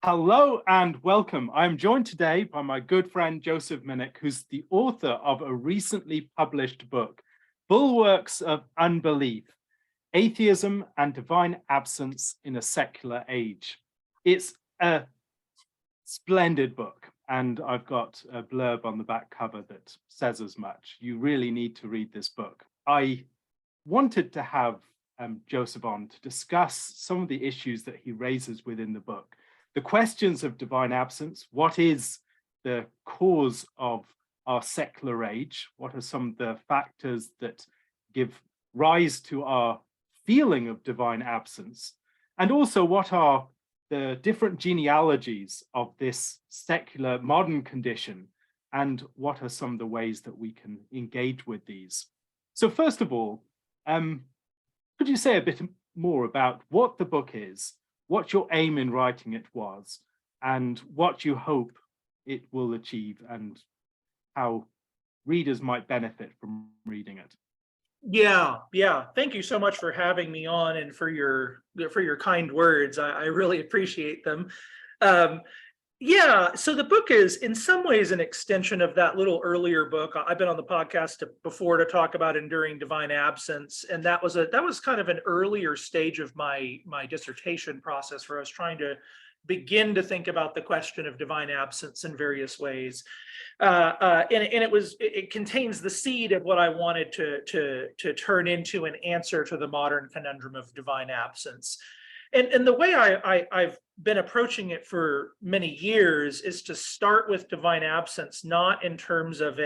Hello and welcome. I'm joined today by my good friend Joseph Minich, who's the author of a recently published book, Bulwarks of Unbelief, Atheism and Divine Absence in a Secular Age. It's a splendid book, and I've got a blurb on the back cover that says as much. You really need to read this book. I wanted to have Joseph on to discuss some of the issues that he raises within the book. The questions of divine absence: what is the cause of our secular age? What are some of the factors that give rise to our feeling of divine absence? And also, what are the different genealogies of this secular modern condition? And what are some of the ways that we can engage with these? So first of all, could you say a bit more about what the book is, what your aim in writing it was, and what you hope it will achieve, and how readers might benefit from reading it? Yeah. Thank you so much for having me on and for your kind words. I really appreciate them. So the book is in some ways an extension of that little earlier book. I've been on the podcast before to talk about enduring divine absence, and that was kind of an earlier stage of my dissertation process, where I was trying to begin to think about the question of divine absence in various ways. And it contains the seed of what I wanted to turn into an answer to the modern conundrum of divine absence. And the way I've been approaching it for many years is to start with divine absence, not in terms of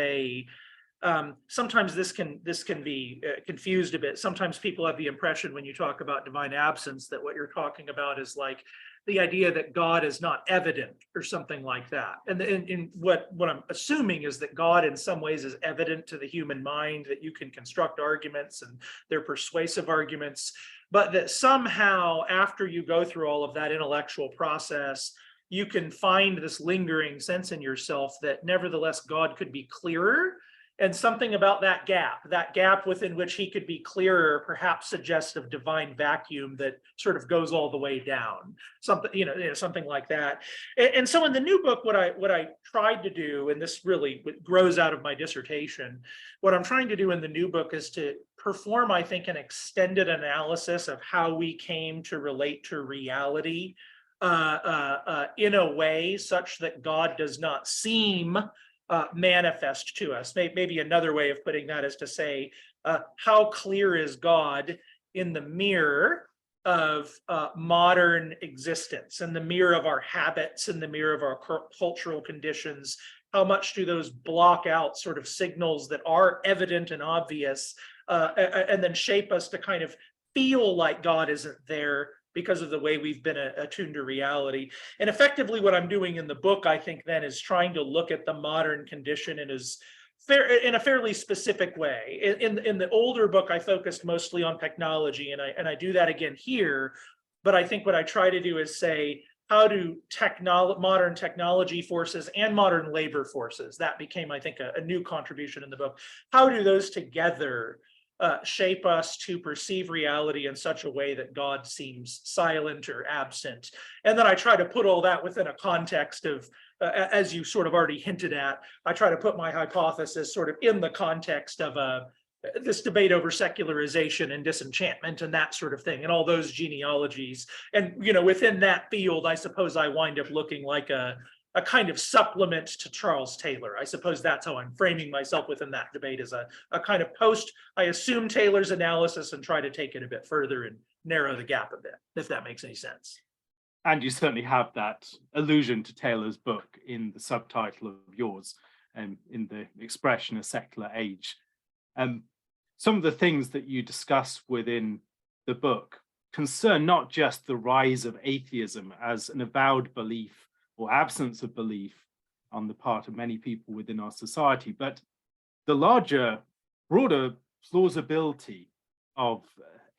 sometimes this can be confused a bit. Sometimes people have the impression when you talk about divine absence that what you're talking about is like the idea that God is not evident or something like that. And what I'm assuming is that God in some ways is evident to the human mind, that you can construct arguments and they're persuasive arguments, but that somehow after you go through all of that intellectual process, you can find this lingering sense in yourself that nevertheless God could be clearer. And something about that gap within which he could be clearer, perhaps suggests a divine vacuum that sort of goes all the way down, something like that. And so in the new book, what I tried to do, and this really grows out of my dissertation, what I'm trying to do in the new book is to perform, I think, an extended analysis of how we came to relate to reality in a way such that God does not seem manifest to us. Maybe another way of putting that is to say, how clear is God in the mirror of modern existence, in the mirror of our habits, in the mirror of our cultural conditions? How much do those block out sort of signals that are evident and obvious, and then shape us to kind of feel like God isn't there because of the way we've been attuned to reality? And effectively what I'm doing in the book, I think, then is trying to look at the modern condition in a fairly specific way. In the older book, I focused mostly on technology, and I do that again here. But I think what I try to do is say, how do modern technology forces and modern labor forces, that became, I think, a new contribution in the book, how do those together shape us to perceive reality in such a way that God seems silent or absent? And then I try to put all that within a context of, as you sort of already hinted at, I try to put my hypothesis sort of in the context of this debate over secularization and disenchantment and that sort of thing, and all those genealogies. And within that field, I suppose I wind up looking like a kind of supplement to Charles Taylor. I suppose that's how I'm framing myself within that debate, as a kind of post, I assume, Taylor's analysis and try to take it a bit further and narrow the gap a bit, if that makes any sense. And you certainly have that allusion to Taylor's book in the subtitle of yours, in the expression, A Secular Age. Some of the things that you discuss within the book concern not just the rise of atheism as an avowed belief or absence of belief on the part of many people within our society, but the larger, broader plausibility of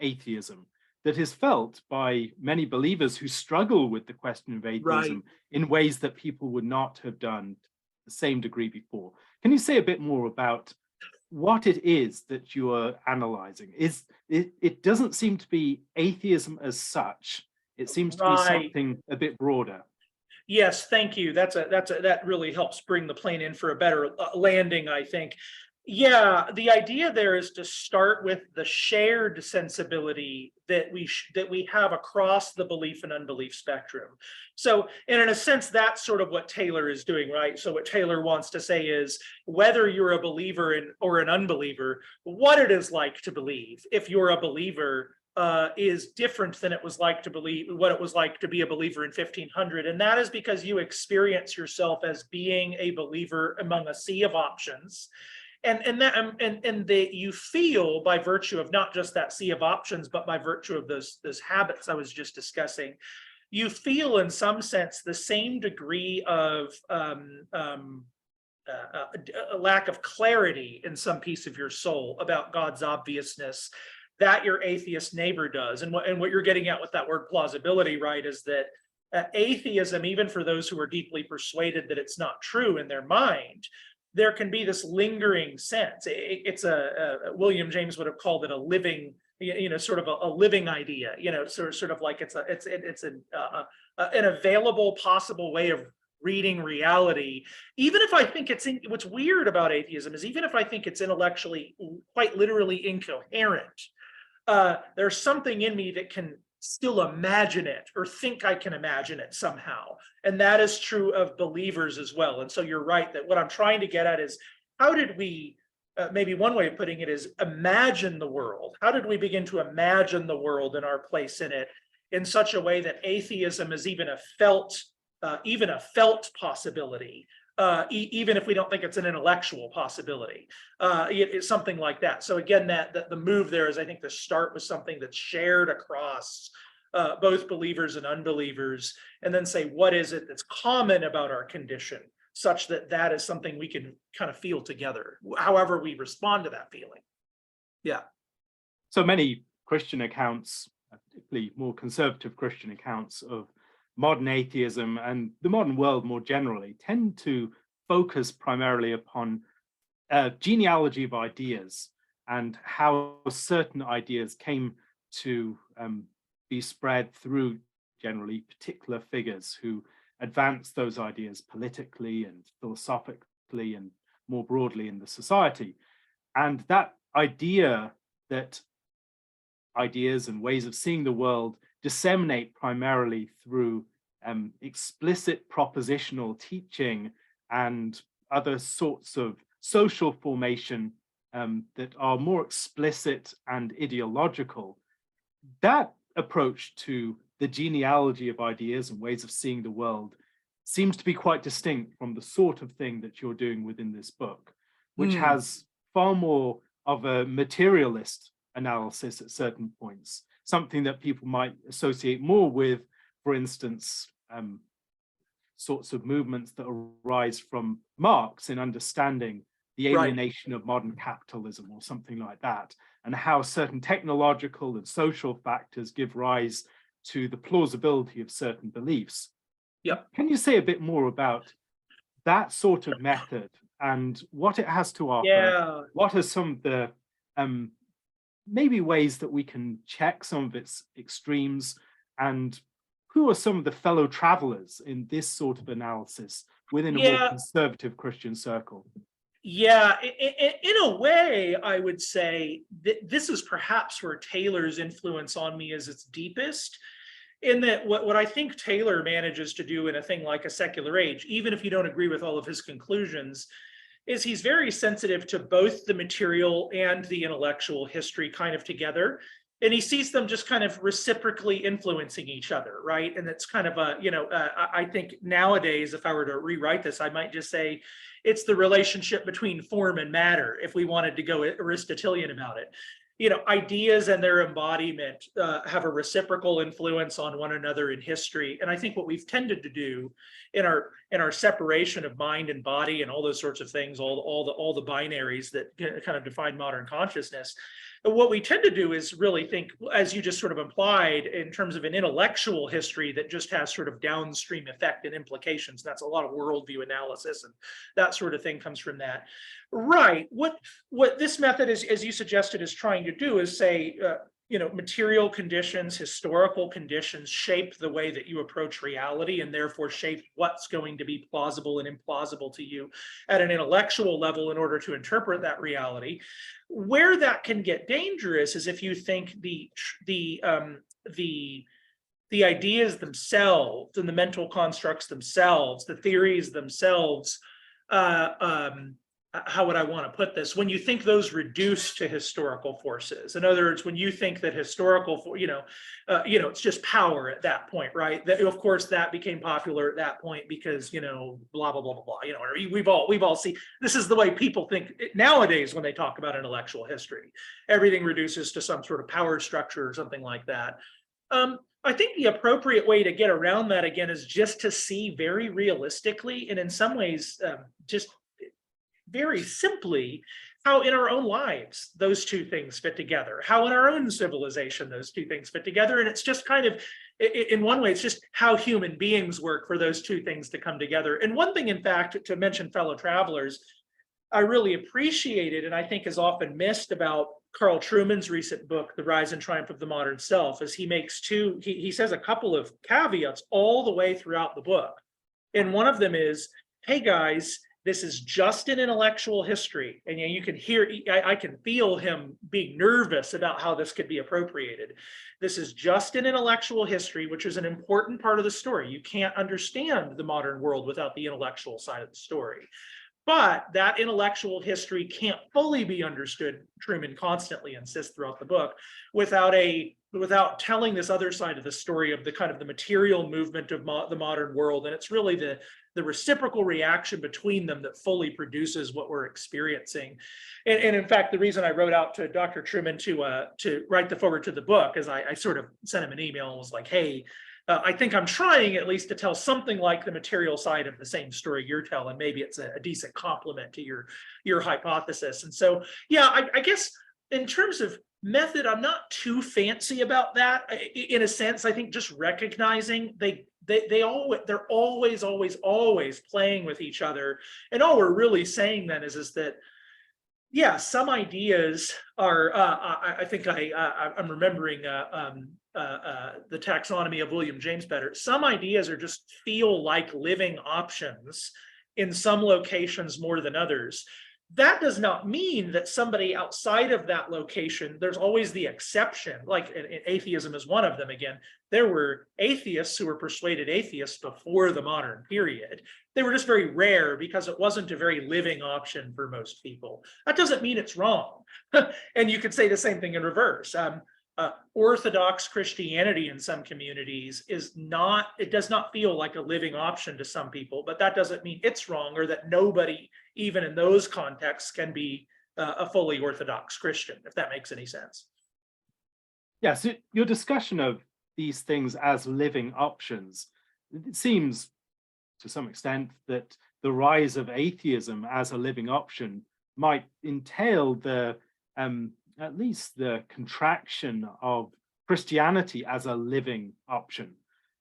atheism that is felt by many believers who struggle with the question of atheism in ways that people would not have done to the same degree before. Can you say a bit more about what it is that you are analyzing? It doesn't seem to be atheism as such. It seems to be something a bit broader. Yes, thank you. That really helps bring the plane in for a better landing, I think. Yeah, the idea there is to start with the shared sensibility that we have across the belief and unbelief spectrum. So, and in a sense, that's sort of what Taylor is doing, right? So, what Taylor wants to say is whether you're a believer or an unbeliever, what it is like to believe. If you're a believer, is different than it was like to believe what it was like to be a believer in 1500, and that is because you experience yourself as being a believer among a sea of options, and that you feel by virtue of not just that sea of options, but by virtue of those habits I was just discussing, you feel in some sense the same degree of a lack of clarity in some piece of your soul about God's obviousness that your atheist neighbor does. And what you're getting at with that word plausibility, right, is that atheism, even for those who are deeply persuaded that it's not true in their mind, there can be this lingering sense. It's William James would have called it a living, sort of a living idea, sort of like it's an available, possible way of reading reality. Even if I think what's weird about atheism is even if I think it's intellectually, quite literally incoherent, there's something in me that can still imagine it or think I can imagine it somehow. And that is true of believers as well. And so you're right that what I'm trying to get at is how did we, maybe one way of putting it is imagine the world. How did we begin to imagine the world and our place in it in such a way that atheism is even a felt possibility, even if we don't think it's an intellectual possibility, it's something like that. So again, that the move there is, I think, to start with something that's shared across both believers and unbelievers, and then say, what is it that's common about our condition, such that that is something we can kind of feel together, however we respond to that feeling. Yeah. So many Christian accounts, particularly more conservative Christian accounts of modern atheism and the modern world more generally, tend to focus primarily upon genealogy of ideas and how certain ideas came to be spread through generally particular figures who advanced those ideas politically and philosophically and more broadly in the society. And that idea that ideas and ways of seeing the world disseminate primarily through explicit propositional teaching and other sorts of social formation that are more explicit and ideological. That approach to the genealogy of ideas and ways of seeing the world seems to be quite distinct from the sort of thing that you're doing within this book, which has far more of a materialist analysis at certain points, something that people might associate more with, for instance, sorts of movements that arise from Marx in understanding the alienation of modern capitalism or something like that, and how certain technological and social factors give rise to the plausibility of certain beliefs. Yep. Can you say a bit more about that sort of method and what it has to offer? Yeah. What are some of the maybe ways that we can check some of its extremes, and who are some of the fellow travelers in this sort of analysis within a more conservative Christian circle? Yeah, in a way, I would say that this is perhaps where Taylor's influence on me is its deepest, in that what I think Taylor manages to do in a thing like A Secular Age, even if you don't agree with all of his conclusions, is he's very sensitive to both the material and the intellectual history kind of together. And he sees them just kind of reciprocally influencing each other, right? And it's kind of I think nowadays, if I were to rewrite this, I might just say it's the relationship between form and matter, if we wanted to go Aristotelian about it. Ideas and their embodiment have a reciprocal influence on one another in history. And I think what we've tended to do in our separation of mind and body and all those sorts of things, all the binaries that kind of define modern consciousness, what we tend to do is really think, as you just sort of implied, in terms of an intellectual history that just has sort of downstream effect and implications. That's a lot of worldview analysis, and that sort of thing comes from that. Right. What this method is, as you suggested, is trying to do is say, material conditions, historical conditions shape the way that you approach reality, and therefore shape what's going to be plausible and implausible to you at an intellectual level in order to interpret that reality. Where that can get dangerous is if you think the ideas themselves and the mental constructs themselves, the theories themselves, how would I want to put this? When you think those reduce to historical forces, in other words, when you think that historical, it's just power at that point, right? That, of course, that became popular at that point because, blah, blah, blah, blah, blah. We've all seen, this is the way people think nowadays when they talk about intellectual history. Everything reduces to some sort of power structure or something like that. I think the appropriate way to get around that, again, is just to see very realistically, and in some ways, just very simply, how in our own lives those two things fit together, how in our own civilization those two things fit together. And it's just kind of, in one way, it's just how human beings work for those two things to come together. And one thing, in fact, to mention fellow travelers, I really appreciated, and I think is often missed about Carl Trueman's recent book, The Rise and Triumph of the Modern Self, is he says a couple of caveats all the way throughout the book. And one of them is, hey guys, this is just an intellectual history. And you can hear, I can feel him being nervous about how this could be appropriated. This is just an intellectual history, which is an important part of the story. You can't understand the modern world without the intellectual side of the story. But that intellectual history can't fully be understood, Trueman constantly insists throughout the book, without telling this other side of the story of the kind of the material movement of the modern world. And it's really the reciprocal reaction between them that fully produces what we're experiencing. And in fact, the reason I wrote out to Dr. Trueman to write the foreword to the book is I sort of sent him an email and was like, hey, I think I'm trying at least to tell something like the material side of the same story you're telling. Maybe it's a decent compliment to your hypothesis. And so, yeah, I guess in terms of method, I'm not too fancy about that. In a sense, I think just recognizing they're always playing with each other. And all we're really saying then is that, yeah, some ideas are, I think I'm remembering the taxonomy of William James better. Some ideas are just feel like living options in some locations more than others. That does not mean that somebody outside of that location, there's always the exception, like atheism is one of them. Again, there were atheists who were persuaded atheists before the modern period. They were just very rare because it wasn't a very living option for most people. That doesn't mean it's wrong. And you could say the same thing in reverse. Orthodox Christianity in some communities it does not feel like a living option to some people, but that doesn't mean it's wrong or that nobody, even in those contexts, can be a fully Orthodox Christian, if that makes any sense. Yeah, so your discussion of these things as living options, it seems to some extent that the rise of atheism as a living option might entail at least the contraction of Christianity as a living option.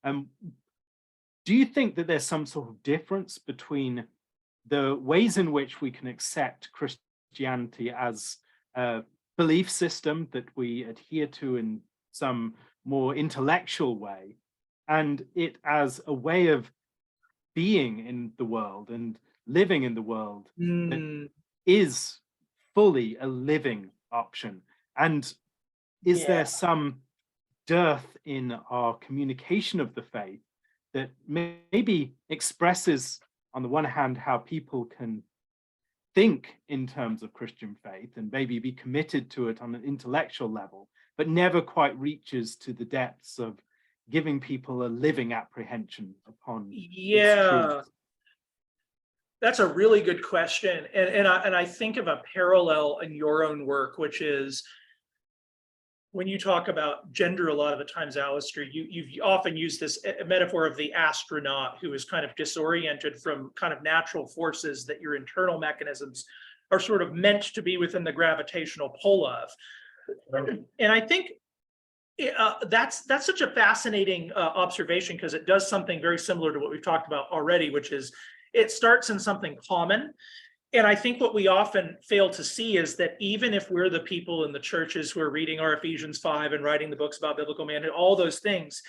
Do you think that there's some sort of difference between the ways in which we can accept Christianity as a belief system that we adhere to in some more intellectual way, and it as a way of being in the world and living in the world that is fully a living option? And is there some dearth in our communication of the faith that maybe expresses, on the one hand, how people can think in terms of Christian faith and maybe be committed to it on an intellectual level, but never quite reaches to the depths of giving people a living apprehension upon its truth? That's a really good question. And I think of a parallel in your own work, which is when you talk about gender a lot of the times, Alastair, you've often used this metaphor of the astronaut who is kind of disoriented from kind of natural forces that your internal mechanisms are sort of meant to be within the gravitational pull of. And I think that's such a fascinating observation, because it does something very similar to what we've talked about already, which is it starts in something common And I think what we often fail to see is that even if we're the people in the churches who are reading our Ephesians 5 and writing the books about biblical manhood, all those things,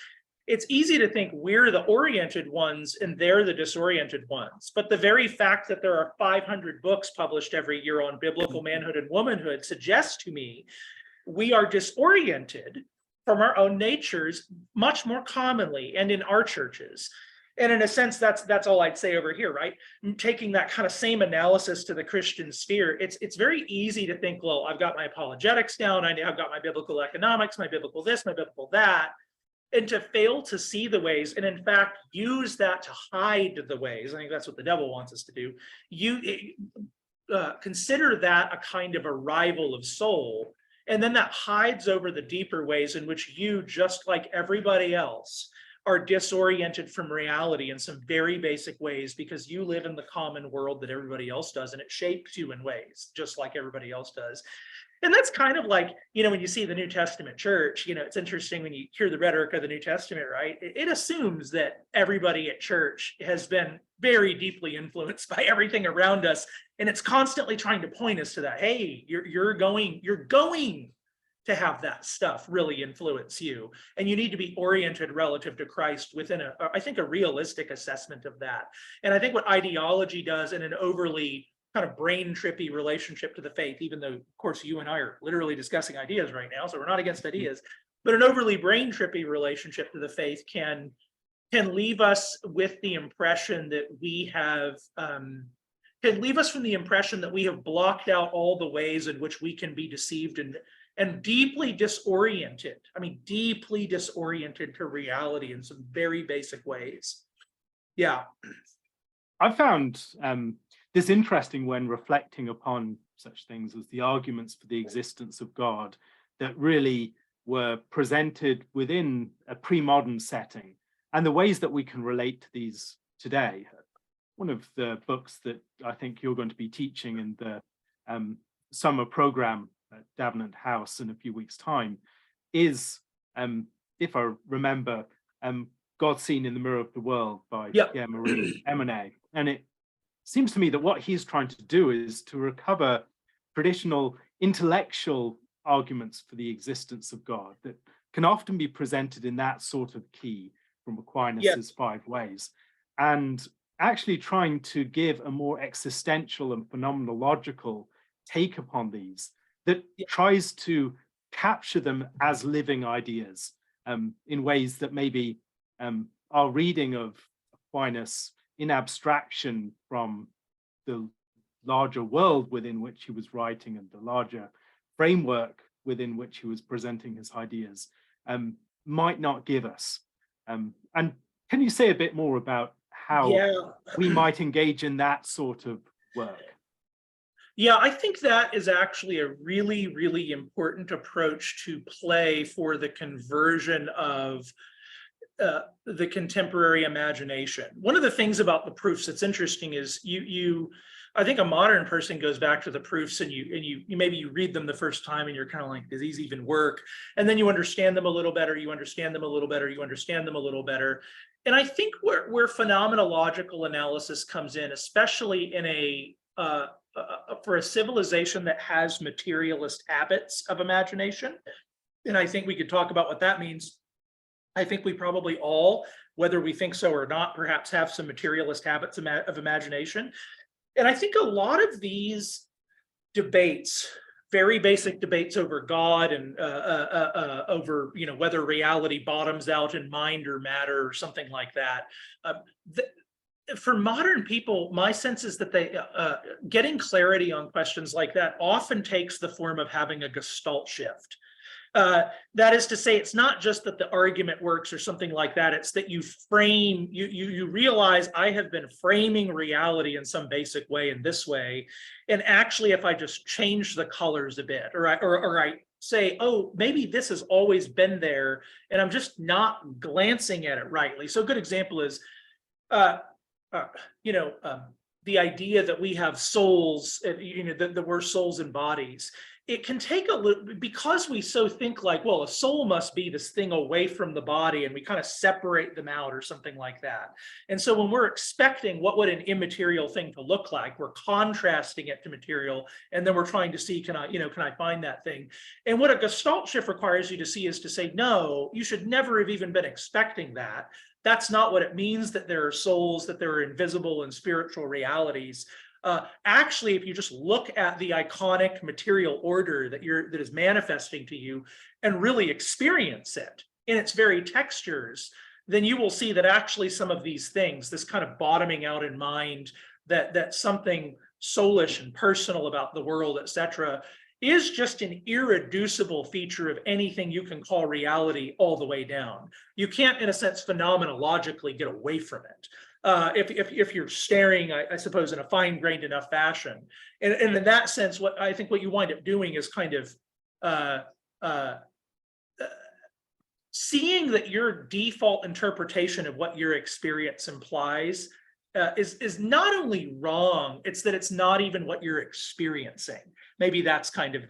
it's easy to think we're the oriented ones and they're the disoriented ones. But the very fact that there are 500 books published every year on biblical manhood and womanhood suggests to me we are disoriented from our own natures much more commonly and in our churches. And in a sense, that's all I'd say over here, right? Taking that kind of same analysis to the Christian sphere, it's very easy to think, well, I've got my apologetics down, I've got my biblical economics, my biblical this, my biblical that, and to fail to see the ways, and in fact, use that to hide the ways. I think that's what the devil wants us to do. Consider that a kind of a rival of soul, and then that hides over the deeper ways in which you, just like everybody else, are disoriented from reality in some very basic ways because you live in the common world that everybody else does, and it shapes you in ways just like everybody else does. And that's kind of like, when you see the New Testament church, it's interesting when you hear the rhetoric of the New Testament, right? It assumes that everybody at church has been very deeply influenced by everything around us. And it's constantly trying to point us to that. Hey, you're going to have that stuff really influence you. And you need to be oriented relative to Christ within I think, a realistic assessment of that. And I think what ideology does in an overly kind of brain trippy relationship to the faith, even though, of course, you and I are literally discussing ideas right now, so we're not against ideas, but an overly brain trippy relationship to the faith can leave us with the impression that we have, can leave us from the impression that we have blocked out all the ways in which we can be deceived and deeply disoriented. Deeply disoriented to reality in some very basic ways. Yeah. I found this interesting when reflecting upon such things as the arguments for the existence of God that really were presented within a pre-modern setting and the ways that we can relate to these today. One of the books that I think you're going to be teaching in the summer program at Davenant House in a few weeks' time is, if I remember, God Seen in the Mirror of the World by Pierre-Marie Emonet. And it seems to me that what he's trying to do is to recover traditional intellectual arguments for the existence of God that can often be presented in that sort of key from Aquinas's 5 ways, and actually trying to give a more existential and phenomenological take upon these that tries to capture them as living ideas in ways that maybe our reading of Aquinas in abstraction from the larger world within which he was writing and the larger framework within which he was presenting his ideas might not give us. And can you say a bit more about how we might engage in that sort of work? Yeah, I think that is actually a really, really important approach to play for the conversion of the contemporary imagination. One of the things about the proofs that's interesting is I think a modern person goes back to the proofs and you maybe you read them the first time and you're kind of like, do these even work? And then you understand them a little better, you understand them a little better, you understand them a little better. And I think where phenomenological analysis comes in, especially in for a civilization that has materialist habits of imagination, and I think we could talk about what that means. I think we probably all, whether we think so or not, perhaps have some materialist habits of imagination. And I think a lot of these debates, very basic debates over God and over whether reality bottoms out in mind or matter or something like that, for modern people, my sense is that they getting clarity on questions like that often takes the form of having a gestalt shift. That is to say, it's not just that the argument works or something like that. It's that you frame, you realize I have been framing reality in some basic way in this way. And actually, if I just change the colors a bit, or I say, oh, maybe this has always been there and I'm just not glancing at it rightly. So a good example is, the idea that we have souls, that we're souls and bodies. it can take a little, because we so think like, well, a soul must be this thing away from the body, and we kind of separate them out or something like that. And so when we're expecting what would an immaterial thing to look like, we're contrasting it to material, and then we're trying to see, can I find that thing? And what a Gestalt shift requires you to see is to say, no, you should never have even been expecting that. That's not what it means, that there are souls, that there are invisible and spiritual realities. Actually, if you just look at the iconic material order that is manifesting to you and really experience it in its very textures, then you will see that actually some of these things, this kind of bottoming out in mind, that something soulish and personal about the world, etc., is just an irreducible feature of anything you can call reality all the way down. You can't, in a sense, phenomenologically get away from it. If you're staring, I suppose, in a fine-grained enough fashion. And in that sense, what you wind up doing is kind of seeing that your default interpretation of what your experience implies is not only wrong, it's that it's not even what you're experiencing. Maybe that's kind of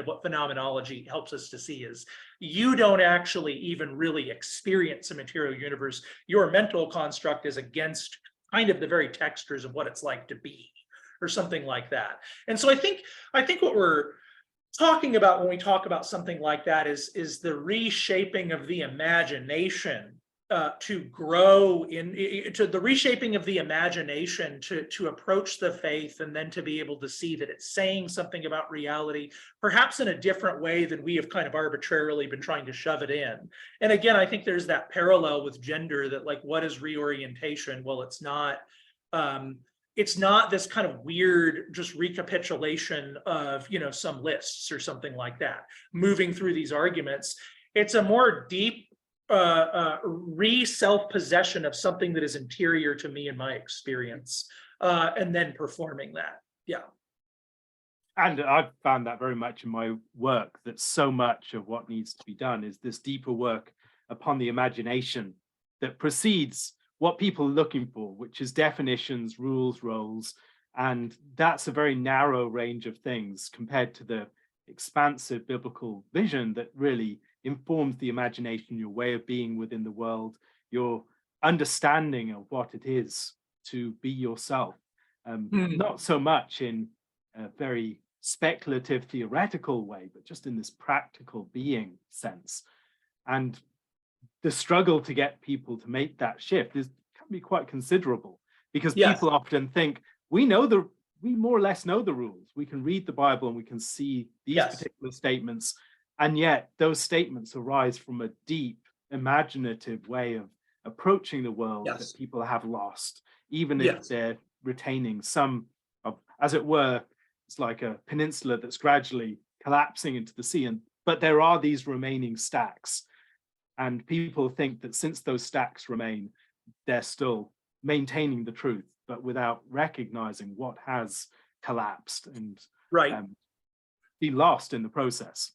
what phenomenology helps us to see, is you don't actually even really experience a material universe. Your mental construct is against kind of the very textures of what it's like to be, or something like that. And so I think what we're talking about when we talk about something like that is the reshaping of the imagination to grow to the reshaping of the imagination to approach the faith, and then to be able to see that it's saying something about reality, perhaps in a different way than we have kind of arbitrarily been trying to shove it in. And again, I think there's that parallel with gender, that like, what is reorientation? Well, it's not this kind of weird just recapitulation of, some lists or something like that, moving through these arguments. It's a more deep self-possession of something that is interior to me and my experience, and then performing that. Yeah. And I've found that very much in my work, that so much of what needs to be done is this deeper work upon the imagination that precedes what people are looking for, which is definitions, rules, roles. And that's a very narrow range of things compared to the expansive biblical vision that really informs the imagination, your way of being within the world, your understanding of what it is to be yourself. Not so much in a very speculative, theoretical way, but just in this practical being sense. And the struggle to get people to make that shift can be quite considerable, because people often think we more or less know the rules. We can read the Bible and we can see these particular statements. And yet those statements arise from a deep, imaginative way of approaching the world that people have lost, even if they're retaining some of, as it were, it's like a peninsula that's gradually collapsing into the sea. But there are these remaining stacks. And people think that since those stacks remain, they're still maintaining the truth, but without recognizing what has collapsed and be lost in the process.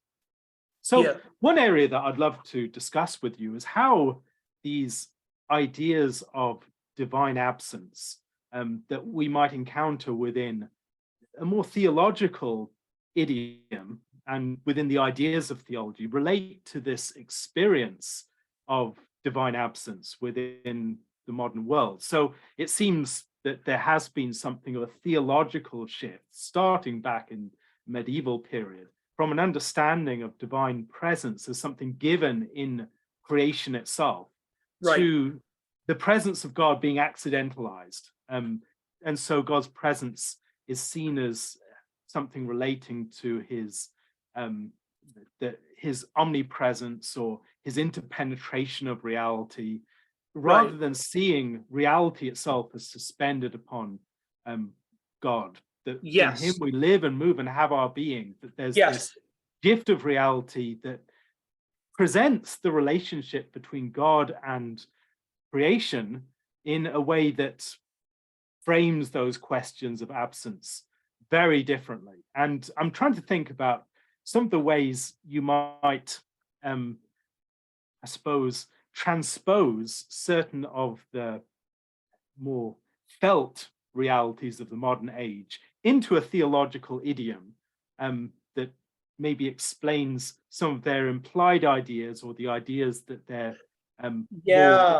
So one area that I'd love to discuss with you is how these ideas of divine absence that we might encounter within a more theological idiom and within the ideas of theology relate to this experience of divine absence within the modern world. So it seems that there has been something of a theological shift starting back in medieval period, from an understanding of divine presence as something given in creation itself to the presence of God being accidentalized. And so God's presence is seen as something relating to his omnipresence or his interpenetration of reality, rather than seeing reality itself as suspended upon God. That in him we live and move and have our being, that there's this gift of reality that presents the relationship between God and creation in a way that frames those questions of absence very differently. And I'm trying to think about some of the ways you might, I suppose, transpose certain of the more felt realities of the modern age into a theological idiom that maybe explains some of their implied ideas or the ideas that they're Yeah.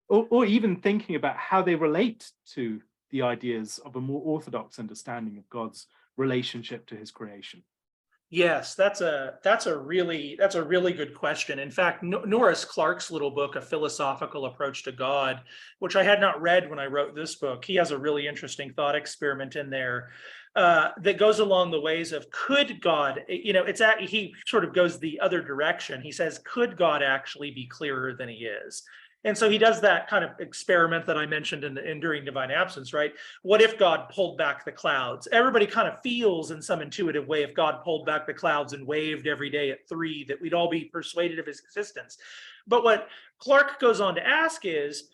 or even thinking about how they relate to the ideas of a more orthodox understanding of God's relationship to his creation? Yes, that's a really good question. In fact, Norris Clark's little book, A Philosophical Approach to God, which I had not read when I wrote this book, he has a really interesting thought experiment in there that goes along the ways of, could God, he sort of goes the other direction. He says, could God actually be clearer than he is? And so he does that kind of experiment that I mentioned in during divine absence, right? What if God pulled back the clouds? Everybody kind of feels in some intuitive way, if God pulled back the clouds and waved every day at 3, that we'd all be persuaded of his existence. But what Clark goes on to ask is,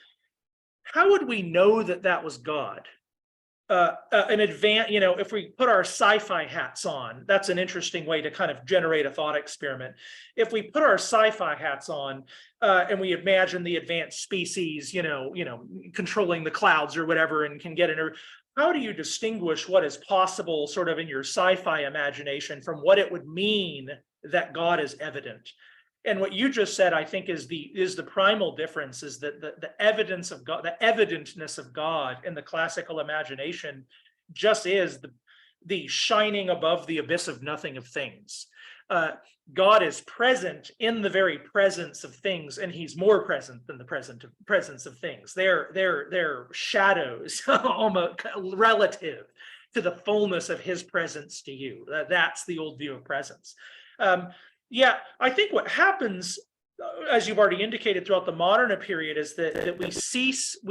how would we know that that was God? If we put our sci-fi hats on, that's an interesting way to kind of generate a thought experiment. If we put our sci-fi hats on and we imagine the advanced species, controlling the clouds or whatever, and can get in, how do you distinguish what is possible sort of in your sci-fi imagination from what it would mean that God is evident? And what you just said, I think, is the primal difference, is that the evidence of God, the evidentness of God in the classical imagination just is the shining above the abyss of nothing of things. God is present in the very presence of things, and he's more present than the presence of things. They're shadows, almost relative to the fullness of his presence to you. That's the old view of presence. Yeah, I think what happens, as you've already indicated, throughout the modern period, is that we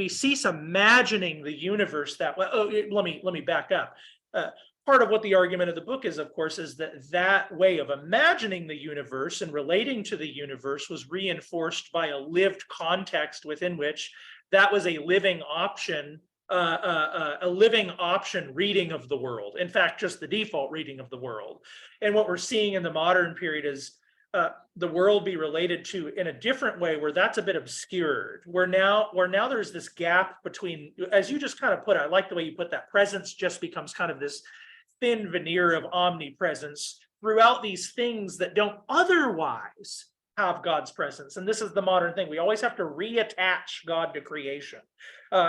cease imagining the universe that way. Oh, let me back up. Part of what the argument of the book is, of course, is that way of imagining the universe and relating to the universe was reinforced by a lived context within which that was a living option. A living option reading of the world. In fact, just the default reading of the world. And what we're seeing in the modern period is the world be related to in a different way, where that's a bit obscured. Where now there's this gap between, as you just kind of put it, I like the way you put that, presence just becomes kind of this thin veneer of omnipresence throughout these things that don't otherwise have God's presence. And this is the modern thing. We always have to reattach God to creation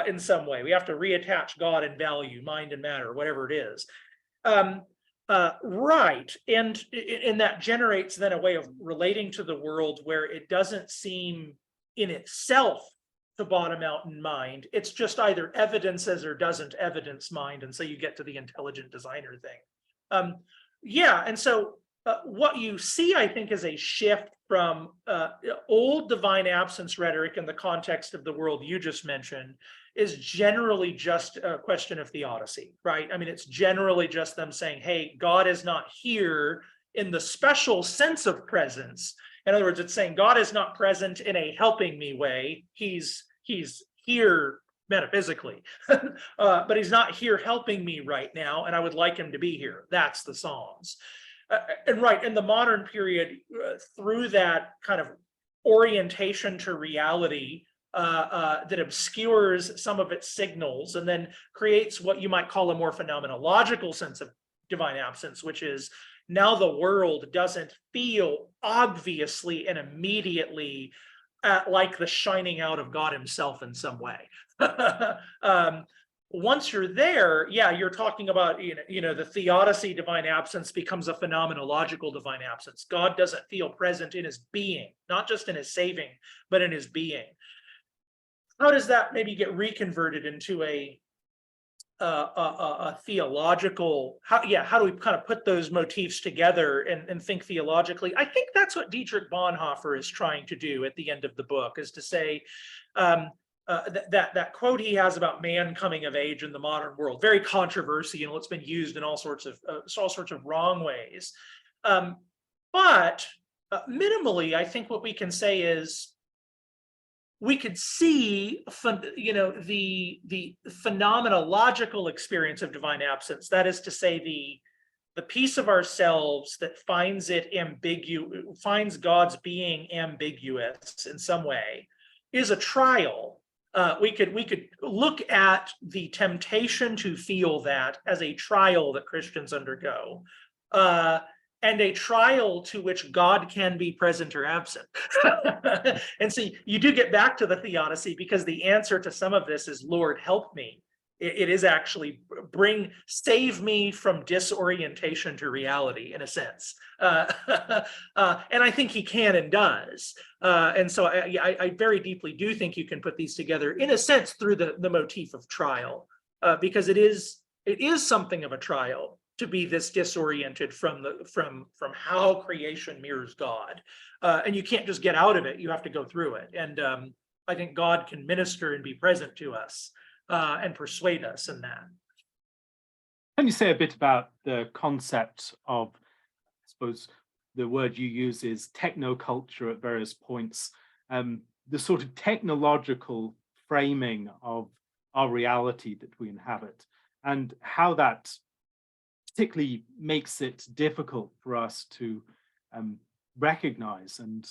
in some way. We have to reattach God and value, mind and matter, whatever it is. Right. And that generates then a way of relating to the world where it doesn't seem in itself to bottom out in mind. It's just either evidences or doesn't evidence mind. And so you get to the intelligent designer thing. And so what you see, I think, is a shift from old divine absence rhetoric in the context of the world you just mentioned, is generally just a question of theodicy, right? I mean, it's generally just them saying, hey, God is not here in the special sense of presence. In other words, it's saying God is not present in a helping me way. He's here metaphysically, but he's not here helping me right now, and I would like him to be here. That's the Psalms. And right, in the modern period, through that kind of orientation to reality that obscures some of its signals and then creates what you might call a more phenomenological sense of divine absence, which is now the world doesn't feel obviously and immediately like the shining out of God himself in some way. Once you're there, yeah, you're talking about, the theodicy divine absence becomes a phenomenological divine absence. God doesn't feel present in his being, not just in his saving, but in his being. How does that maybe get reconverted into a theological, how do we kind of put those motifs together and think theologically? I think that's what Dietrich Bonhoeffer is trying to do at the end of the book, is to say, that quote he has about man coming of age in the modern world, very controversial, it's been used in all sorts of wrong ways. But minimally, I think what we can say is we could see, the phenomenological experience of divine absence. That is to say, the piece of ourselves that finds God's being ambiguous in some way is a trial. We could look at the temptation to feel that as a trial that Christians undergo, and a trial to which God can be present or absent. And so you do get back to the theodicy, because the answer to some of this is, Lord, help me. It is actually save me from disorientation to reality, in a sense. And I think he can and does. And so I very deeply do think you can put these together, in a sense, through the motif of trial, because it is something of a trial to be this disoriented from how creation mirrors God. And you can't just get out of it. You have to go through it. And I think God can minister and be present to us and persuade us in that. Can you say a bit about the concept of, I suppose the word you use is technoculture at various points, the sort of technological framing of our reality that we inhabit, and how that particularly makes it difficult for us to recognize and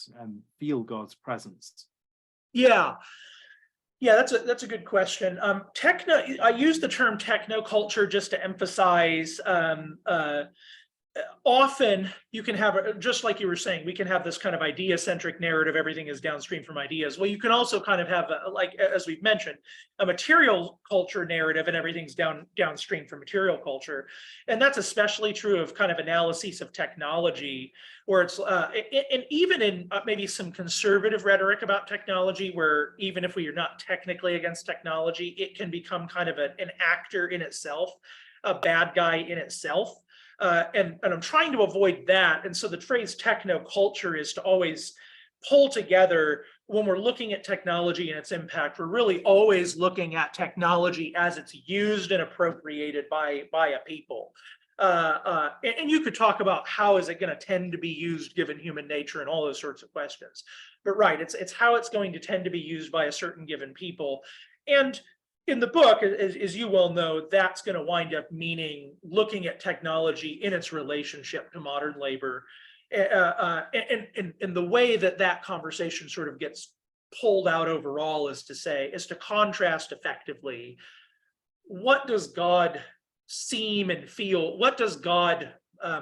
feel God's presence? Yeah. Yeah, that's a good question. I use the term technoculture just to emphasize often you can have, just like you were saying, we can have this kind of idea-centric narrative, everything is downstream from ideas. Well, you can also kind of have, like, as we've mentioned, a material culture narrative, and everything's downstream from material culture. And that's especially true of kind of analyses of technology, where it's, and even in maybe some conservative rhetoric about technology, where even if we are not technically against technology, it can become kind of an actor in itself, a bad guy in itself. And I'm trying to avoid that. And so the phrase technoculture is to always pull together, when we're looking at technology and its impact, we're really always looking at technology as it's used and appropriated by a people. And you could talk about how is it going to tend to be used given human nature and all those sorts of questions. But right, it's how it's going to tend to be used by a certain given people. And in the book, as you well know, that's going to wind up meaning looking at technology in its relationship to modern labor. And the way that conversation sort of gets pulled out overall is to contrast effectively, what does God seem and feel? What does God,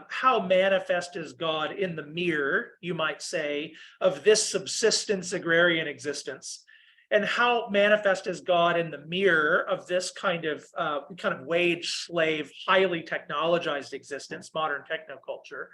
how manifest is God in the mirror, you might say, of this subsistence agrarian existence? And how manifest is God in the mirror of this kind of wage slave, highly technologized existence, modern technoculture?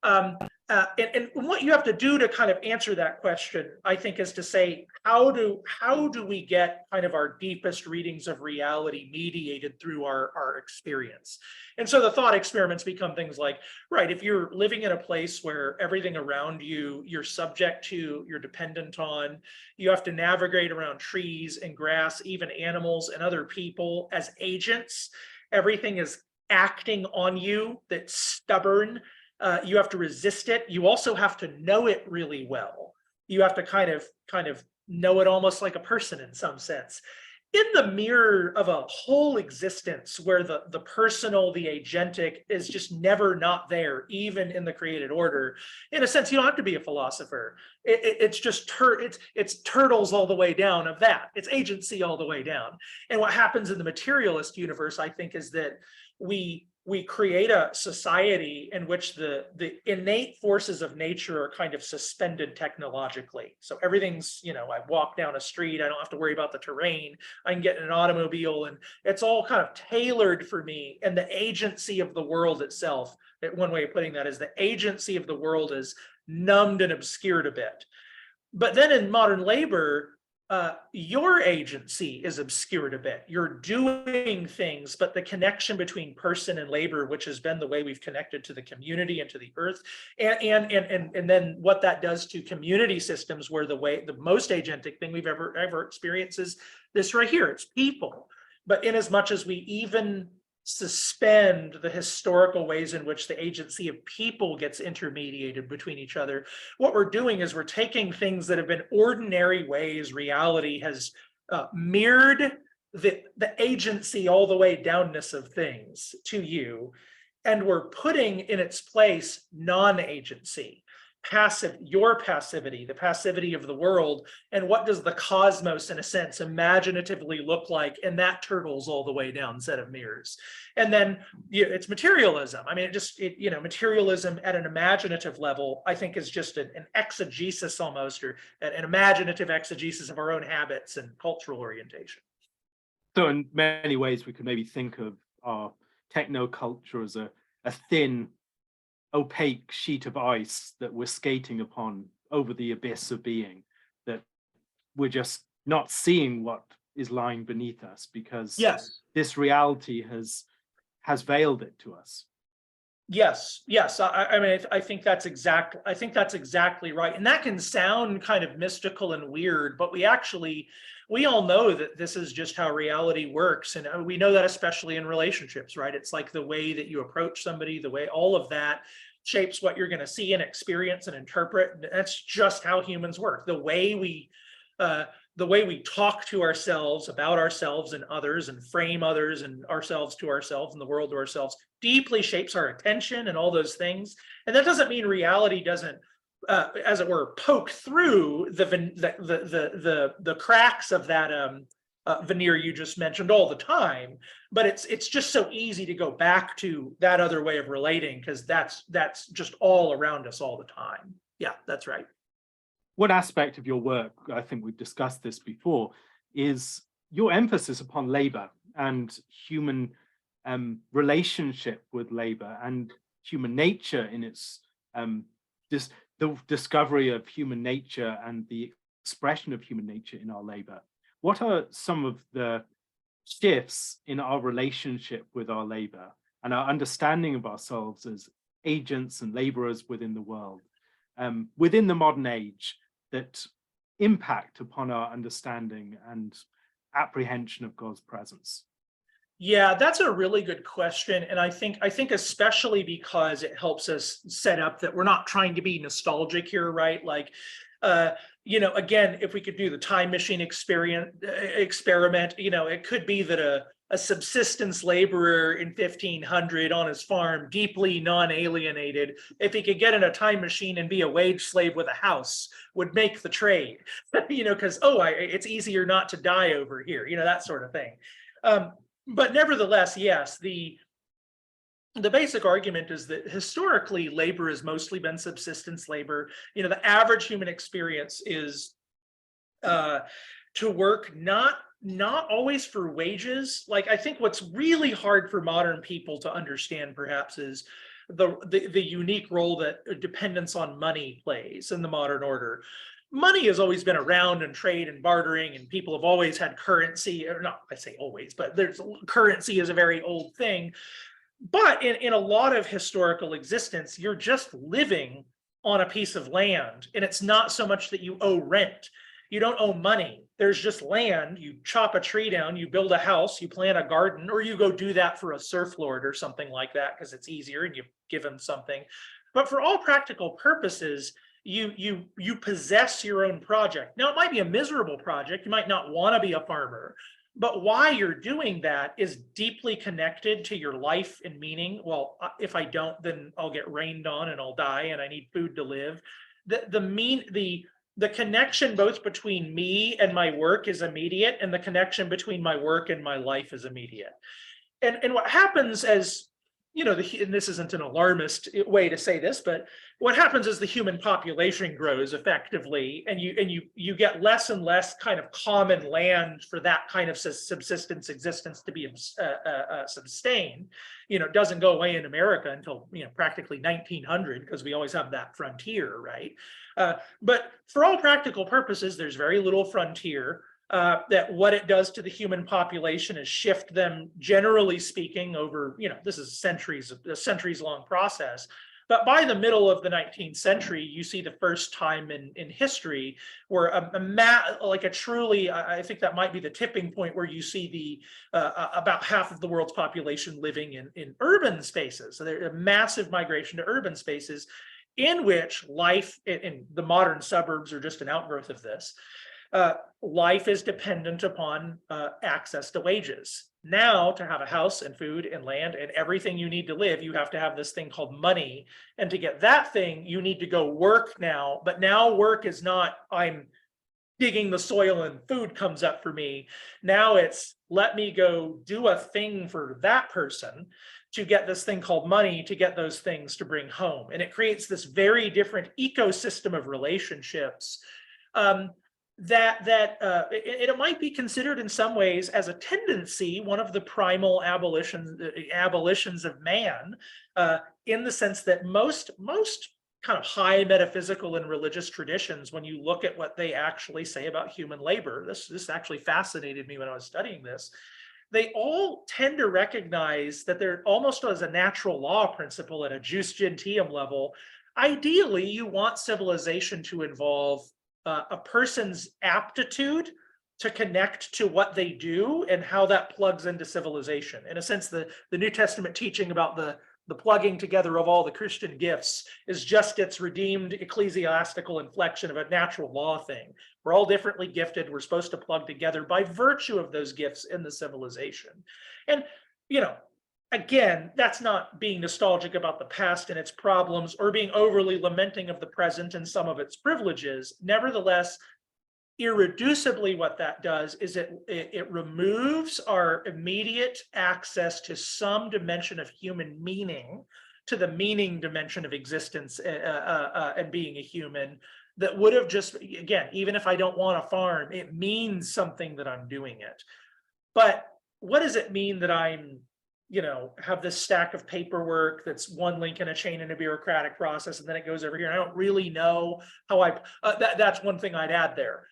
And what you have to do to kind of answer that question, I think, is to say, how do we get kind of our deepest readings of reality mediated through our experience? And so the thought experiments become things like, right, if you're living in a place where everything around you, you're subject to, you're dependent on, you have to navigate around trees and grass, even animals and other people as agents, everything is acting on you, that's stubborn. You have to resist it. You also have to know it really well. You have to kind of know it almost like a person in some sense. In the mirror of a whole existence where the personal, the agentic is just never not there, even in the created order, in a sense, you don't have to be a philosopher. It's just it's turtles all the way down of that. It's agency all the way down. And what happens in the materialist universe, I think, is that we create a society in which the innate forces of nature are kind of suspended technologically. So everything's, I walk down a street, I don't have to worry about the terrain, I can get in an automobile, and it's all kind of tailored for me. And the agency of the world itself, one way of putting that is the agency of the world is numbed and obscured a bit. But then in modern labor, your agency is obscured a bit. You're doing things, but the connection between person and labor, which has been the way we've connected to the community and to the earth, and then what that does to community systems, where the most agentic thing we've ever experienced is this right here. It's people. But in as much as we even suspend the historical ways in which the agency of people gets intermediated between each other, what we're doing is we're taking things that have been ordinary ways reality has mirrored the agency all the way downness of things to you, and we're putting in its place non-agency. your passivity, the passivity of the world, and what does the cosmos, in a sense, imaginatively look like, and that turtles all the way down set of mirrors. And then it's materialism. I mean, materialism at an imaginative level, I think, is just an exegesis almost, or an imaginative exegesis of our own habits and cultural orientation. So in many ways, we could maybe think of our techno-culture as a thin, opaque sheet of ice that we're skating upon over the abyss of being, that we're just not seeing what is lying beneath us because Yes. this reality has veiled it to us. Yes. I mean, I think that's exactly right. And that can sound kind of mystical and weird, but we all know that this is just how reality works. And we know that especially in relationships, right? It's like the way that you approach somebody, the way all of that shapes what you're going to see and experience and interpret. And that's just how humans work. The way we talk to ourselves, about ourselves and others, and frame others and ourselves to ourselves and the world to ourselves deeply shapes our attention and all those things. And that doesn't mean reality doesn't, as it were, poke through the cracks of that veneer you just mentioned all the time. But it's just so easy to go back to that other way of relating because that's just all around us all the time. Yeah, that's right. One aspect of your work, I think we've discussed this before, is your emphasis upon labor and human relationship with labor and human nature in its the discovery of human nature and the expression of human nature in our labor. What are some of the shifts in our relationship with our labor and our understanding of ourselves as agents and laborers within the world, within the modern age, that impact upon our understanding and apprehension of God's presence? Yeah, that's a really good question. And I think especially because it helps us set up that we're not trying to be nostalgic here, right? Like, again, if we could do the time machine experiment, it could be that a subsistence laborer in 1500 on his farm, deeply non-alienated, if he could get in a time machine and be a wage slave with a house, would make the trade, because, it's easier not to die over here, that sort of thing. But nevertheless, yes, the basic argument is that historically labor has mostly been subsistence labor. The average human experience is to work not always for wages. Like, I think what's really hard for modern people to understand perhaps is the unique role that dependence on money plays in the modern order. Money has always been around, and trade and bartering, and people have always had currency, or not, I say always, but there's currency is a very old thing. But in a lot of historical existence, you're just living on a piece of land, and it's not so much that you owe rent. You don't owe money. There's just land. You chop a tree down, you build a house, you plant a garden, or you go do that for a serf lord or something like that because it's easier and you give him something. But for all practical purposes, you possess your own project. Now, it might be a miserable project. You might not want to be a farmer, but why you're doing that is deeply connected to your life and meaning. Well, if I don't, then I'll get rained on and I'll die, and I need food to live. The connection both between me and my work is immediate, and the connection between my work and my life is immediate. And what happens as and this isn't an alarmist way to say this, but what happens is the human population grows effectively, and you get less and less kind of common land for that kind of subsistence existence to be sustained. It doesn't go away in America until practically 1900, because we always have that frontier, right? But for all practical purposes, there's very little frontier. That what it does to the human population is shift them, generally speaking, over, this is a centuries long process. But by the middle of the 19th century, you see the first time in history where I think that might be the tipping point, where you see about half of the world's population living in urban spaces. So there's a massive migration to urban spaces, in which life in the modern suburbs are just an outgrowth of this. Life is dependent upon access to wages. Now, to have a house and food and land and everything you need to live, you have to have this thing called money. And to get that thing, you need to go work now. But now work is not, I'm digging the soil and food comes up for me. Now it's, let me go do a thing for that person to get this thing called money, to get those things to bring home. And it creates this very different ecosystem of relationships it might be considered in some ways as a tendency, one of the primal abolitions of man, in the sense that most kind of high metaphysical and religious traditions, when you look at what they actually say about human labor, this actually fascinated me when I was studying this, they all tend to recognize that they're almost as a natural law principle at a jus gentium level. Ideally, you want civilization to involve a person's aptitude to connect to what they do and how that plugs into civilization. In a sense, the New Testament teaching about the plugging together of all the Christian gifts is just its redeemed ecclesiastical inflection of a natural law thing. We're all differently gifted. We're supposed to plug together by virtue of those gifts in the civilization. And, again, that's not being nostalgic about the past and its problems or being overly lamenting of the present and some of its privileges. Nevertheless, irreducibly what that does is it removes our immediate access to some dimension of human meaning, to the meaning dimension of existence and being a human, that would have just, again, even if I don't want to farm, it means something that I'm doing it. But what does it mean that I'm have this stack of paperwork that's one link in a chain in a bureaucratic process, and then it goes over here? And I don't really know how that's one thing I'd add there.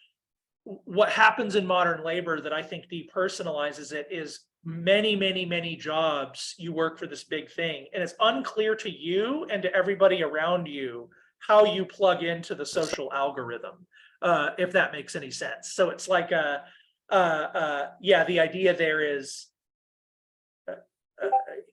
What happens in modern labor that I think depersonalizes it is many jobs you work for this big thing, and it's unclear to you and to everybody around you how you plug into the social algorithm, if that makes any sense. So it's like the idea there is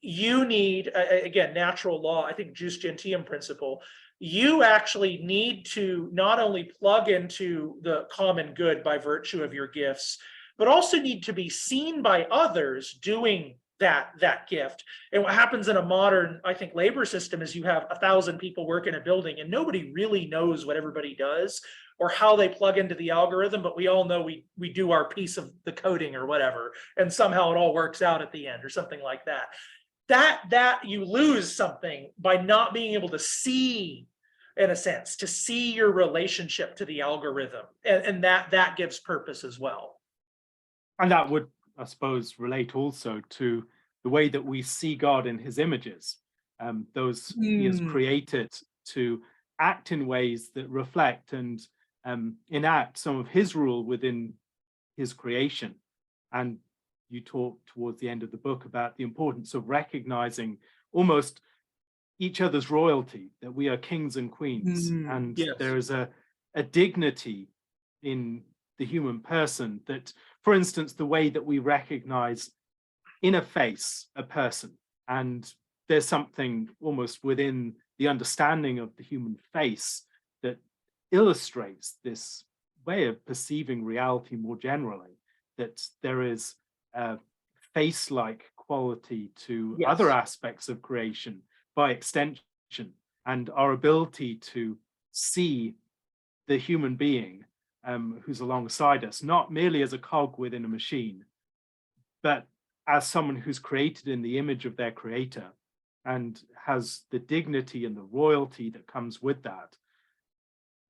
you need, again, natural law, I think jus gentium principle, you actually need to not only plug into the common good by virtue of your gifts, but also need to be seen by others doing that gift. And what happens in a modern, I think, labor system is you have 1,000 people work in a building and nobody really knows what everybody does or how they plug into the algorithm, but we all know we do our piece of the coding or whatever, and somehow it all works out at the end or something like that. That you lose something by not being able to see, in a sense, to see your relationship to the algorithm, and that gives purpose as well. And that would, I suppose, relate also to the way that we see God in his images. Those he has created to act in ways that reflect and enact some of his rule within his creation. And you talk towards the end of the book about the importance of recognizing almost each other's royalty, that we are kings and queens. And yes, there is a dignity in the human person that, for instance, the way that we recognize in a face a person, and there's something almost within the understanding of the human face that illustrates this way of perceiving reality more generally, that there is a face-like quality to yes, other aspects of creation by extension, and our ability to see the human being who's alongside us, not merely as a cog within a machine, but as someone who's created in the image of their creator and has the dignity and the royalty that comes with that.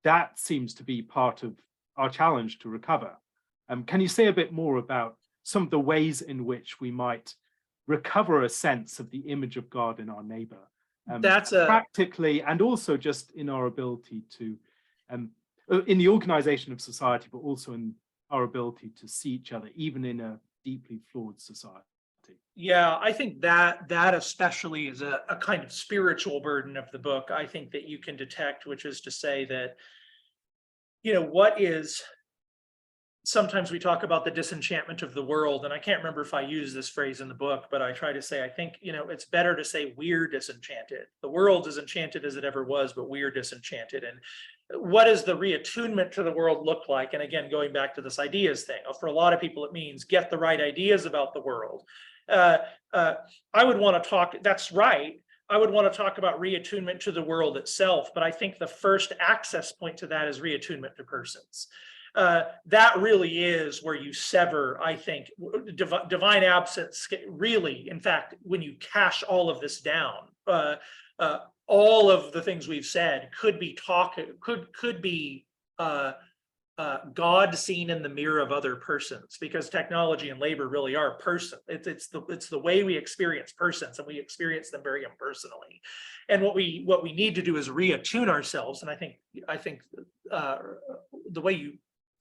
That seems to be part of our challenge to recover. Can you say a bit more about some of the ways in which we might recover a sense of the image of God in our neighbor? Practically, and also just in our ability to, in the organization of society, but also in our ability to see each other, even in a deeply flawed society. Yeah, I think that especially is a kind of spiritual burden of the book, I think, that you can detect, which is to say that, what is sometimes we talk about the disenchantment of the world, and I can't remember if I use this phrase in the book, but I try to say, I think, it's better to say we're disenchanted. The world's as enchanted as it ever was, but we're disenchanted. And what does the reattunement to the world look like? And again, going back to this ideas thing, for a lot of people, it means get the right ideas about the world. I would want to talk, that's right. I would want to talk about reattunement to the world itself, but I think the first access point to that is reattunement to persons. That really is where you sever, I think, divine absence. Really, in fact, when you cash all of this down, all of the things we've said could be God seen in the mirror of other persons, because technology and labor really are person. It's the way we experience persons, and we experience them very impersonally. And what we need to do is reattune ourselves. And I think the way you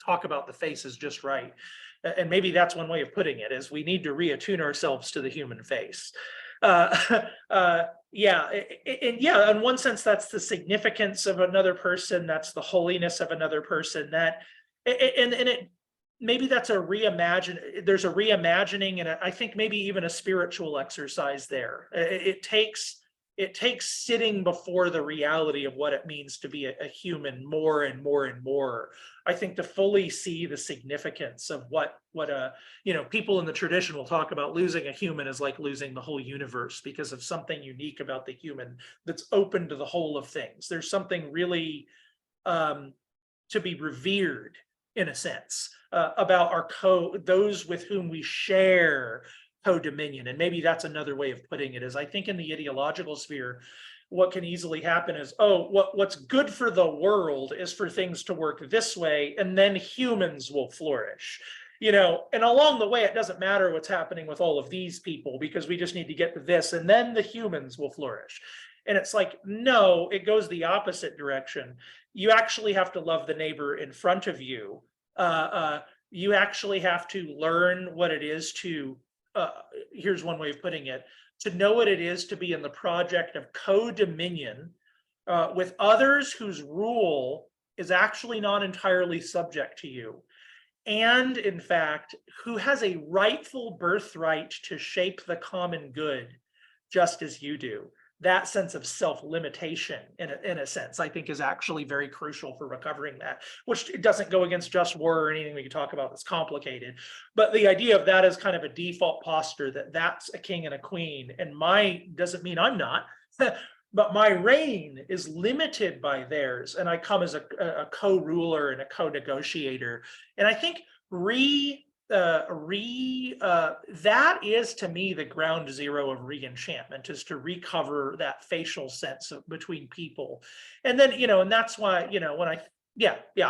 talk about the face is just right. And maybe that's one way of putting it, is we need to reattune ourselves to the human face. Yeah, in one sense, that's the significance of another person. That's the holiness of another person. Maybe that's there's a reimagining, and I think maybe even a spiritual exercise there. It takes sitting before the reality of what it means to be a human more and more and more. I think to fully see the significance of what people in the tradition will talk about. Losing a human is like losing the whole universe, because of something unique about the human that's open to the whole of things. There's something really to be revered, in a sense, about those with whom we share co-dominion. And maybe that's another way of putting it, is I think in the ideological sphere, what can easily happen is, what's good for the world is for things to work this way, and then humans will flourish. And along the way, it doesn't matter what's happening with all of these people, because we just need to get to this, and then the humans will flourish. And it's like, no, it goes the opposite direction. You actually have to love the neighbor in front of you. You actually have to learn what it is to, here's one way of putting it, to know what it is to be in the project of co-dominion with others whose rule is actually not entirely subject to you. And in fact, who has a rightful birthright to shape the common good, just as you do. That sense of self-limitation, in a sense, I think is actually very crucial for recovering that, which it doesn't go against just war or anything we can talk about that's complicated. But the idea of that is kind of a default posture, that's a king and a queen. And doesn't mean I'm not, but my reign is limited by theirs. And I come as a co-ruler and a co-negotiator. And I think that is, to me, the ground zero of re-enchantment, is to recover that facial sense between people. And then, and that's why, when I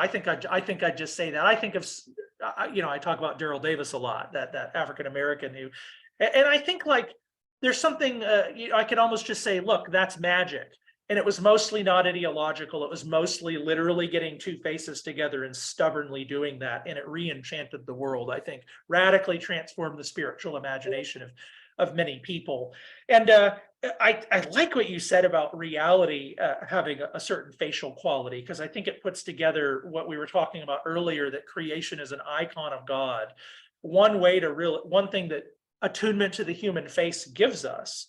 think I just say that. I think of, I talk about Daryl Davis a lot, that African-American who, and I think like there's something, I could almost just say, look, that's magic. And it was mostly not ideological. It was mostly literally getting two faces together and stubbornly doing that. And it re-enchanted the world, I think, radically transformed the spiritual imagination of many people. And I like what you said about reality having a certain facial quality, because I think it puts together what we were talking about earlier, that creation is an icon of God. One thing that attunement to the human face gives us,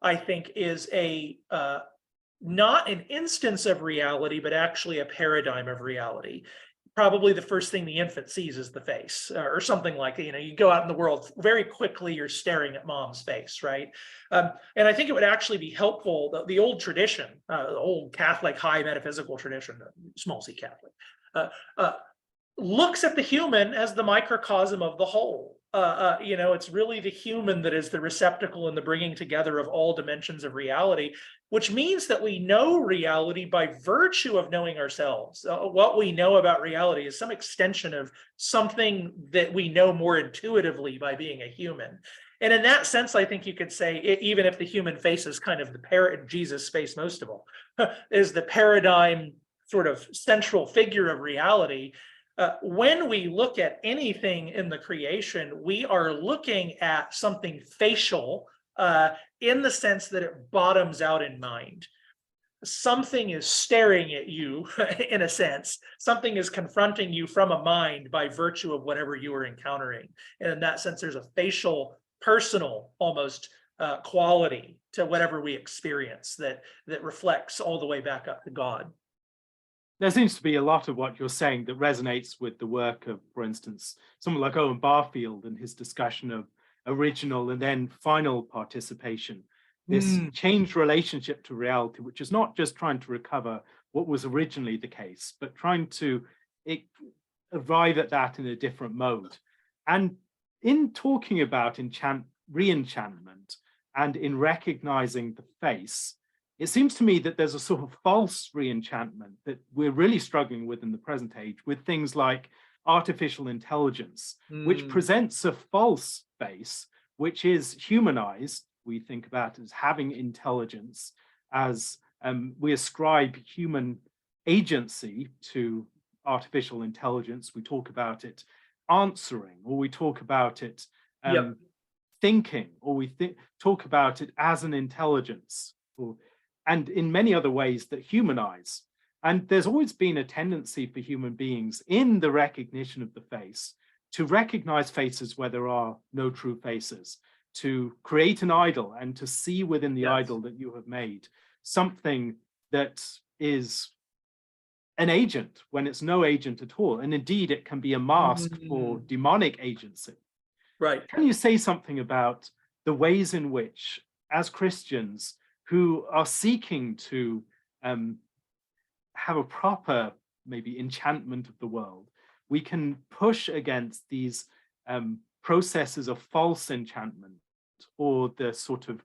I think, is not an instance of reality, but actually a paradigm of reality. Probably the first thing the infant sees is the face, or something like, you go out in the world, very quickly you're staring at mom's face, right? And I think it would actually be helpful, the old tradition, the old Catholic high metaphysical tradition, small c Catholic, looks at the human as the microcosm of the whole. It's really the human that is the receptacle and the bringing together of all dimensions of reality, which means that we know reality by virtue of knowing ourselves. What we know about reality is some extension of something that we know more intuitively by being a human. And in that sense, I think you could say, even if the human face is kind of Jesus' face most of all, is the paradigm sort of central figure of reality. When we look at anything in the creation, we are looking at something facial in the sense that it bottoms out in mind. something is staring at you in a sense. Something is confronting you from a mind by virtue of whatever you are encountering. And in that sense, there's a facial, personal, almost quality to whatever we experience that reflects all the way back up to God. There seems to be a lot of what you're saying that resonates with the work of, for instance, someone like Owen Barfield and his discussion of original and then final participation. This changed relationship to reality, which is not just trying to recover what was originally the case, but trying to arrive at that in a different mode. And in talking about re-enchantment and in recognizing the face, it seems to me that there's a sort of false re-enchantment that we're really struggling with in the present age with things like artificial intelligence, which presents a false face, which is humanized. We think about it as having intelligence, as we ascribe human agency to artificial intelligence. We talk about it answering, or we talk about it thinking, or we talk about it as an intelligence, and in many other ways that humanize. And there's always been a tendency for human beings in the recognition of the face to recognize faces where there are no true faces, to create an idol and to see within the idol that you have made something that is an agent when it's no agent at all. And indeed, it can be a mask for demonic agency. Right. Can you say something about the ways in which, as Christians who are seeking to have a proper, maybe, enchantment of the world, we can push against these processes of false enchantment, or the sort of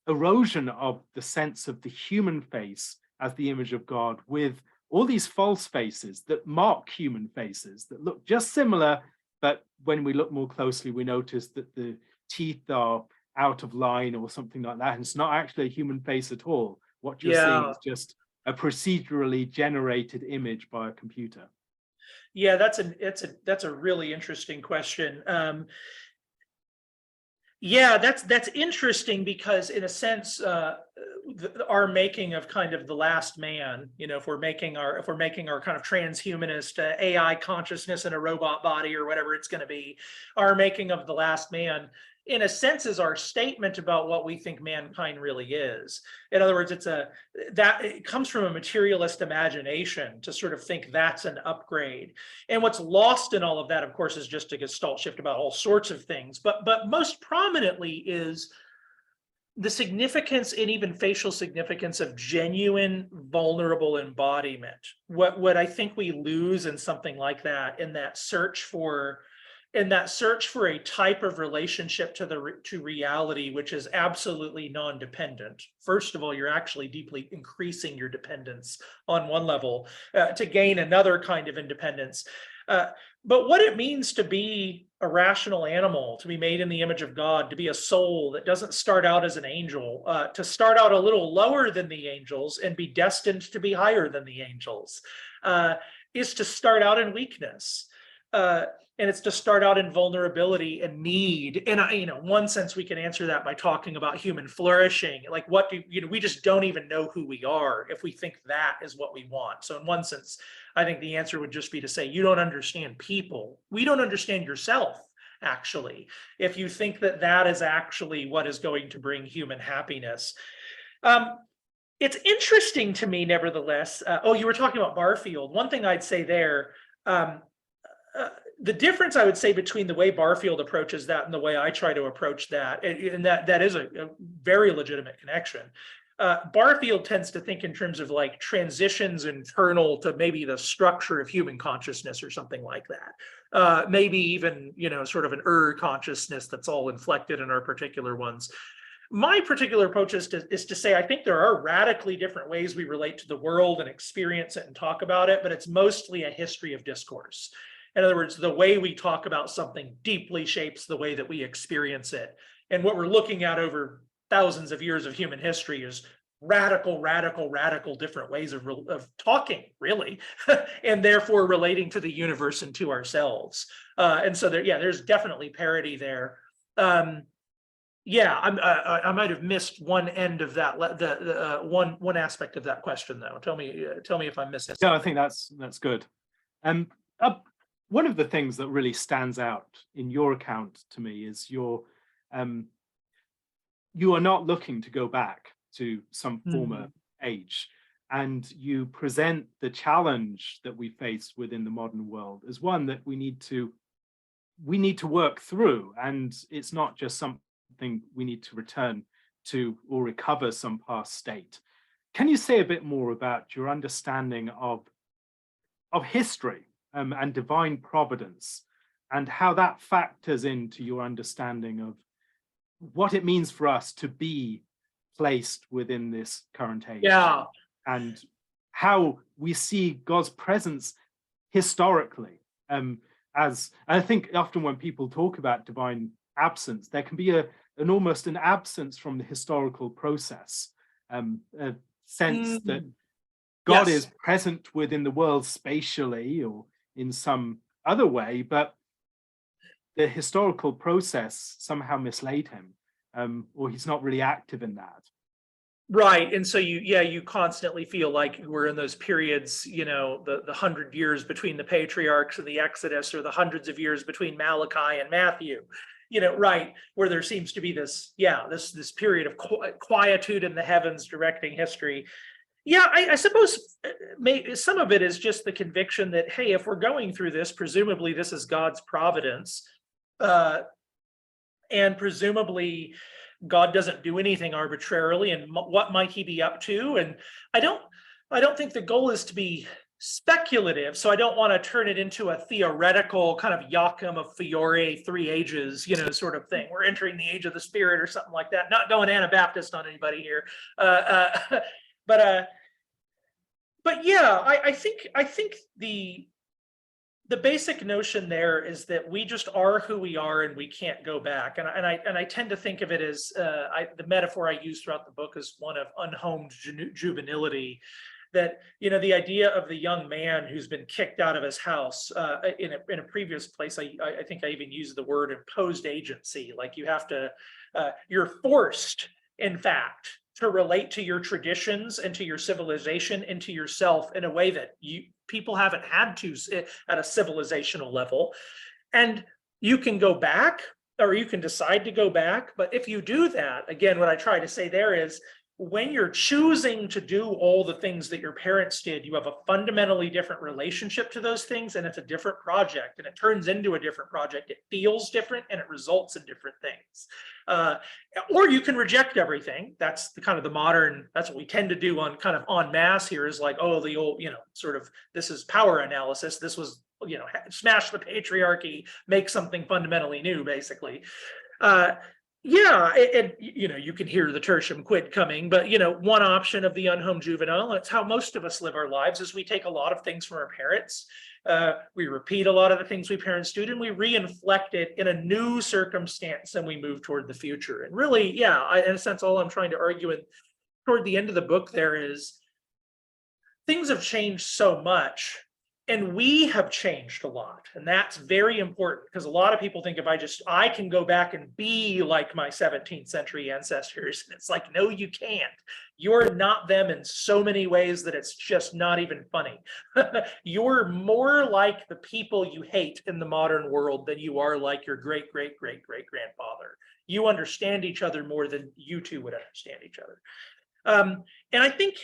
erosion of the sense of the human face as the image of God, with all these false faces that mock human faces that look just similar, but when we look more closely, we notice that the teeth are out of line or something like that. And it's not actually a human face at all. What you're seeing is just a procedurally generated image by a computer. Yeah, that's a really interesting question. Yeah, that's interesting because in a sense, our making of kind of the last man, if we're making our kind of transhumanist AI consciousness in a robot body or whatever it's going to be, our making of the last man, in a sense, is our statement about what we think mankind really is. In other words, it comes from a materialist imagination to sort of think that's an upgrade. And what's lost in all of that, of course, is just a Gestalt shift about all sorts of things. But most prominently is the significance and even facial significance of genuine, vulnerable embodiment. What I think we lose in something like that, in that search for a type of relationship to reality, which is absolutely non-dependent. First of all, you're actually deeply increasing your dependence on one level to gain another kind of independence. But what it means to be a rational animal, to be made in the image of God, to be a soul that doesn't start out as an angel, to start out a little lower than the angels and be destined to be higher than the angels, is to start out in weakness. And it's to start out in vulnerability and need. And in one sense, we can answer that by talking about human flourishing. Like, we just don't even know who we are if we think that is what we want. So in one sense, I think the answer would just be to say, you don't understand people. We don't understand yourself, actually, if you think that is actually what is going to bring human happiness. It's interesting to me, nevertheless. You were talking about Barfield. One thing I'd say there, the difference I would say between the way Barfield approaches that and the way I try to approach that, and that is a very legitimate connection. Barfield tends to think in terms of like transitions internal to maybe the structure of human consciousness or something like that. Maybe even, sort of an consciousness that's all inflected in our particular ones. My particular approach is to say, I think there are radically different ways we relate to the world and experience it and talk about it, but it's mostly a history of discourse. In other words, the way we talk about something deeply shapes the way that we experience it. And what we're looking at over thousands of years of human history is radical different ways of talking, really, and therefore relating to the universe and to ourselves. And so there's definitely parity there. Yeah, I might have missed one end of that, one aspect of that question though. Tell me if I'm missing Yeah, I something. think that's good. Um, uh, One of the things that really stands out in your account to me is um, you are not looking to go back to some former Hmm. age, and you present the challenge that we face within the modern world as one that we need to work through, and it's not just something we need to return to or recover some past state. Can you say a bit more about your understanding of history and divine providence, and how that factors into your understanding of what it means for us to be placed within this current age, Yeah. and how we see God's presence historically? As I think often when people talk about divine absence, there can be an almost an absence from the historical process, a sense that Mm. God is Yes. present within the world spatially or in some other way, but the historical process somehow mislaid him, or he's not really active in that. Right. And so you constantly feel like we're in those periods, the 100 years between the patriarchs and the Exodus, or the hundreds of years between Malachi and Matthew, right, where there seems to be this period of quietude in the heavens directing history. Yeah, I suppose some of it is just the conviction that, hey, if we're going through this, presumably this is God's providence. Uh, and presumably God doesn't do anything arbitrarily, and what might he be up to? And I don't I don't think the goal is to be speculative, so I don't want to turn it into a theoretical kind of Joachim of Fiore, three ages, sort of thing. We're entering the age of the spirit or something like that. Not going Anabaptist on anybody here. But yeah, I think the basic notion there is that we just are who we are and we can't go back. And I tend to think of it as the metaphor I use throughout the book is one of unhomed juvenility. That the idea of the young man who's been kicked out of his house, in a previous place, I think I even used the word imposed agency. Like you have to, you're forced, in fact, to relate to your traditions and to your civilization and to yourself in a way that people haven't had to at a civilizational level. And you can go back, or you can decide to go back. But if you do that, again, what I try to say there is, when you're choosing to do all the things that your parents did, you have a fundamentally different relationship to those things, and it's a different project, and it turns into a different project. It feels different, and it results in different things. Or you can reject everything. That's the kind of the modern, that's what we tend to do on kind of en masse here, is like, oh, the old, sort of, this is power analysis. This was, smash the patriarchy, make something fundamentally new, basically. Yeah, you can hear the tertium quid coming, but one option of the unhomed juvenile, and it's how most of us live our lives, is we take a lot of things from our parents. We repeat a lot of the things we parents do, and we reinflect it in a new circumstance, and we move toward the future. And really, yeah, in a sense, all I'm trying to argue toward the end of the book there is, things have changed so much, and we have changed a lot, and that's very important, because a lot of people think, if I can go back and be like my 17th century ancestors, and it's like, no, you can't. You're not them in so many ways that it's just not even funny. You're more like the people you hate in the modern world than you are like your great great great great grandfather. You understand each other more than you two would understand each other. And I think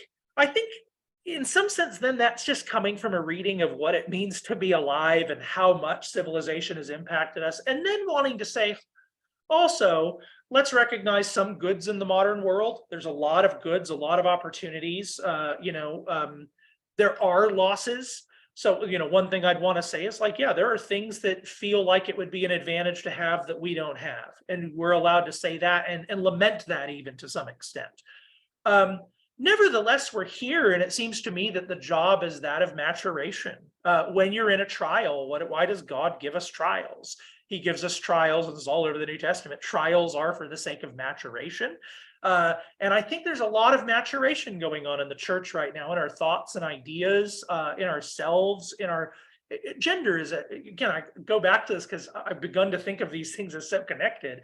in some sense, then that's just coming from a reading of what it means to be alive and how much civilization has impacted us, and then wanting to say, also, let's recognize some goods in the modern world. There's a lot of goods, a lot of opportunities. There are losses. So, one thing I'd want to say is, like, yeah, there are things that feel like it would be an advantage to have that we don't have. And we're allowed to say that and lament that, even to some extent. Um, Nevertheless, we're here, and it seems to me that the job is that of maturation. When you're in a trial, why does God give us trials? He gives us trials, and this is all over the New Testament. Trials are for the sake of maturation. And I think there's a lot of maturation going on in the church right now, in our thoughts and ideas, in ourselves, in our gender. Is again, I go back to this because I've begun to think of these things as so connected.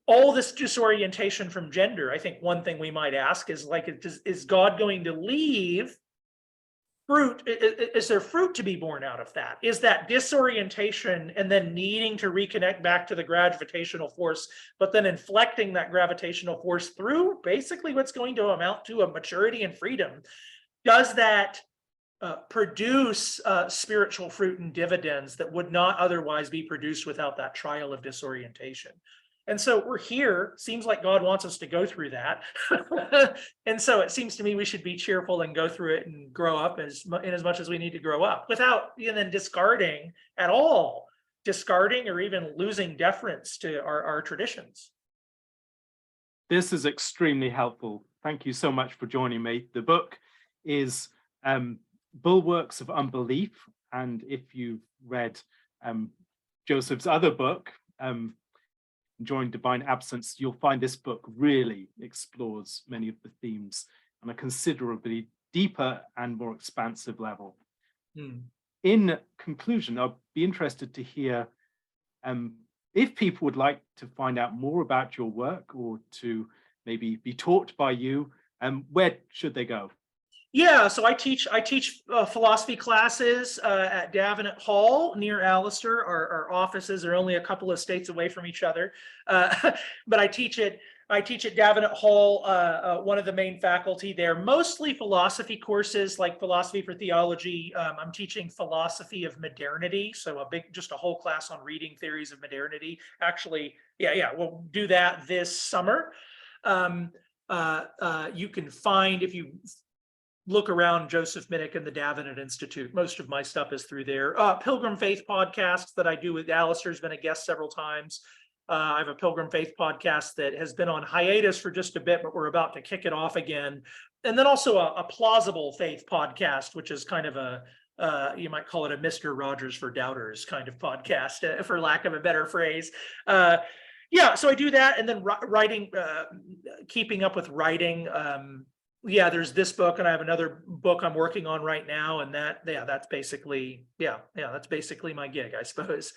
all this disorientation from gender, I think one thing we might ask is like, is God going to leave fruit? Is there fruit to be born out of that? Is that disorientation and then needing to reconnect back to the gravitational force, but then inflecting that gravitational force through basically what's going to amount to a maturity and freedom? Does that produce spiritual fruit and dividends that would not otherwise be produced without that trial of disorientation? And so we're here. Seems like God wants us to go through that. And so it seems to me we should be cheerful and go through it and grow up as much as we need to grow up, without then discarding at all, discarding or even losing deference to our traditions. This is extremely helpful. Thank you so much for joining me. The book is Bulwarks of Unbelief. And if you've read Joseph's other book, Enjoying Divine Absence, you'll find this book really explores many of the themes on a considerably deeper and more expansive level. In conclusion, I'd be interested to hear if people would like to find out more about your work or to maybe be taught by you, where should they go? Yeah, so I teach philosophy classes at Davenant Hall near Alastair. Our offices are only a couple of states away from each other, but I teach at Davenant Hall, one of the main faculty there, mostly philosophy courses like philosophy for theology. I'm teaching philosophy of modernity, so just a whole class on reading theories of modernity. Actually, we'll do that this summer. You can find, if you look around, Joseph Minich and the Davenant Institute. Most of my stuff is through there. Pilgrim Faith podcasts that I do with Alastair's been a guest several times. I have a Pilgrim Faith podcast that has been on hiatus for just a bit, but we're about to kick it off again. And then also a Plausible Faith podcast, which is kind of you might call it a Mr. Rogers for Doubters kind of podcast, for lack of a better phrase. So I do that, and then writing, keeping up with writing. There's this book, and I have another book I'm working on right now, and that's basically my gig, I suppose.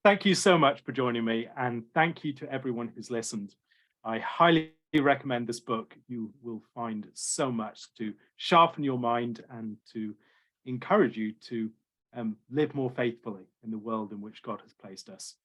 Thank you so much for joining me, and thank you to everyone who's listened. I highly recommend this book. You will find so much to sharpen your mind and to encourage you to live more faithfully in the world in which God has placed us.